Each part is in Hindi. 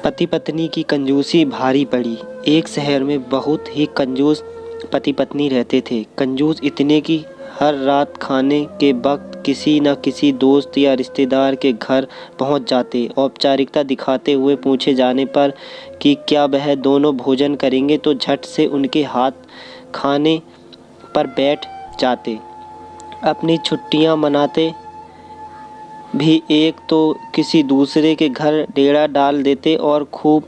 पति पत्नी की कंजूसी भारी पड़ी। एक शहर में बहुत ही कंजूस पति पत्नी रहते थे। कंजूस इतने कि हर रात खाने के वक्त किसी न किसी दोस्त या रिश्तेदार के घर पहुंच जाते। औपचारिकता दिखाते हुए पूछे जाने पर कि क्या वह दोनों भोजन करेंगे तो झट से उनके हाथ खाने पर बैठ जाते। अपनी छुट्टियां मनाते भी एक तो किसी दूसरे के घर डेरा डाल देते और खूब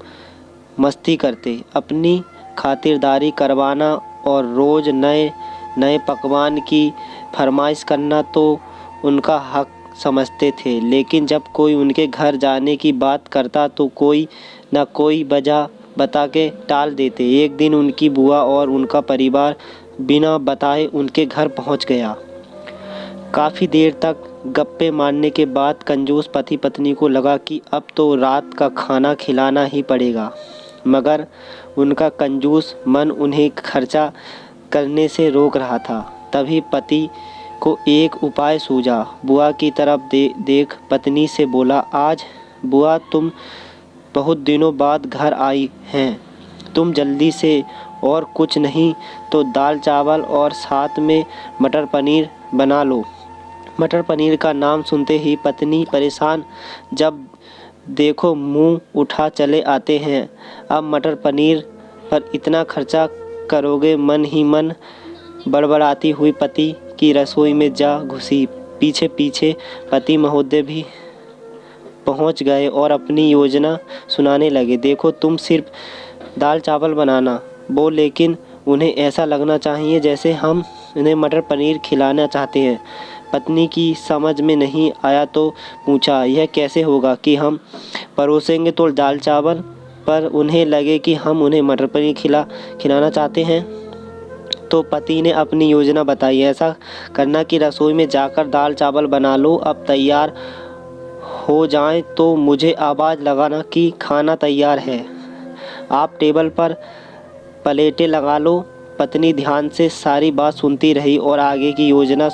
मस्ती करते। अपनी खातिरदारी करवाना और रोज़ नए नए पकवान की फरमाइश करना तो उनका हक समझते थे, लेकिन जब कोई उनके घर जाने की बात करता तो कोई न कोई वजह बता के टाल देते। एक दिन उनकी बुआ और उनका परिवार बिना बताए उनके घर पहुंच गया। काफ़ी देर तक गप्पे मारने के बाद कंजूस पति पत्नी को लगा कि अब तो रात का खाना खिलाना ही पड़ेगा, मगर उनका कंजूस मन उन्हें खर्चा करने से रोक रहा था। तभी पति को एक उपाय सूझा। बुआ की तरफ देख पत्नी से बोला, आज बुआ तुम बहुत दिनों बाद घर आई हैं, तुम जल्दी से और कुछ नहीं तो दाल चावल और साथ में मटर पनीर बना लो। मटर पनीर का नाम सुनते ही पत्नी परेशान, जब देखो मुंह उठा चले आते हैं। अब मटर पनीर पर इतना खर्चा करोगे? मन ही मन बड़बड़ाती हुई पति की रसोई में जा घुसी। पीछे पीछे पति महोदय भी पहुंच गए और अपनी योजना सुनाने लगे। देखो तुम सिर्फ दाल चावल बनाना वो, लेकिन उन्हें ऐसा लगना चाहिए जैसे हम उन्हें मटर पनीर खिलाना चाहते हैं। पत्नी की समझ में नहीं आया तो पूछा, यह कैसे होगा कि हम परोसेंगे तो दाल चावल पर उन्हें लगे कि हम उन्हें मटर पनीर खिलाना चाहते हैं। तो पति ने अपनी योजना बताई। ऐसा करना कि रसोई में जाकर दाल चावल बना लो, अब तैयार हो जाएं तो मुझे आवाज़ लगाना कि खाना तैयार है। आप टेबल पर प्लेटें लगा लो। पत्नी ध्यान से सारी बात सुनती रही और आगे की योजना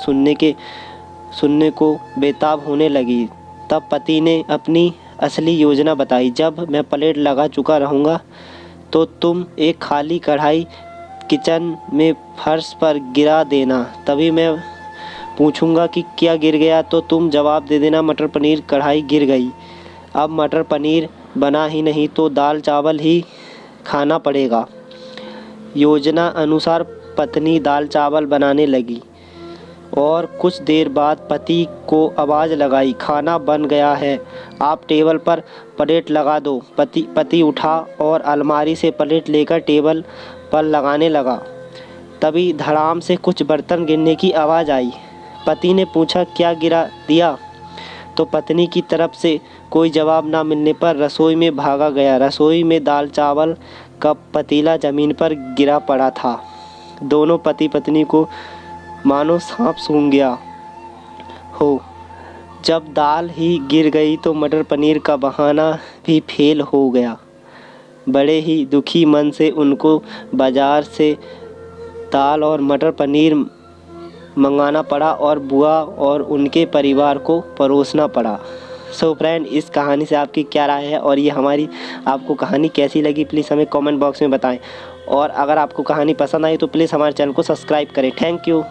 सुनने को बेताब होने लगी। तब पति ने अपनी असली योजना बताई। जब मैं प्लेट लगा चुका रहूँगा तो तुम एक खाली कढ़ाई किचन में फर्श पर गिरा देना। तभी मैं पूछूंगा कि क्या गिर गया तो तुम जवाब दे देना, मटर पनीर कढ़ाई गिर गई। अब मटर पनीर बना ही नहीं तो दाल चावल ही खाना पड़ेगा। योजना अनुसार पत्नी दाल चावल बनाने लगी और कुछ देर बाद पति को आवाज़ लगाई, खाना बन गया है, आप टेबल पर प्लेट लगा दो। पति उठा और अलमारी से प्लेट लेकर टेबल पर लगाने लगा। तभी धड़ाम से कुछ बर्तन गिरने की आवाज़ आई। पति ने पूछा, क्या गिरा दिया? तो पत्नी की तरफ से कोई जवाब ना मिलने पर रसोई में भागा गया। रसोई में दाल चावल का पतीला ज़मीन पर गिरा पड़ा था। दोनों पति पत्नी को मानो सांप सूंघ गया हो। जब दाल ही गिर गई तो मटर पनीर का बहाना भी फेल हो गया। बड़े ही दुखी मन से उनको बाज़ार से दाल और मटर पनीर मंगाना पड़ा और बुआ और उनके परिवार को परोसना पड़ा। सो फ्रेंड, इस कहानी से आपकी क्या राय है और ये हमारी आपको कहानी कैसी लगी प्लीज़ हमें कमेंट बॉक्स में बताएं। और अगर आपको कहानी पसंद आई तो प्लीज़ हमारे चैनल को सब्सक्राइब करें। Thank you.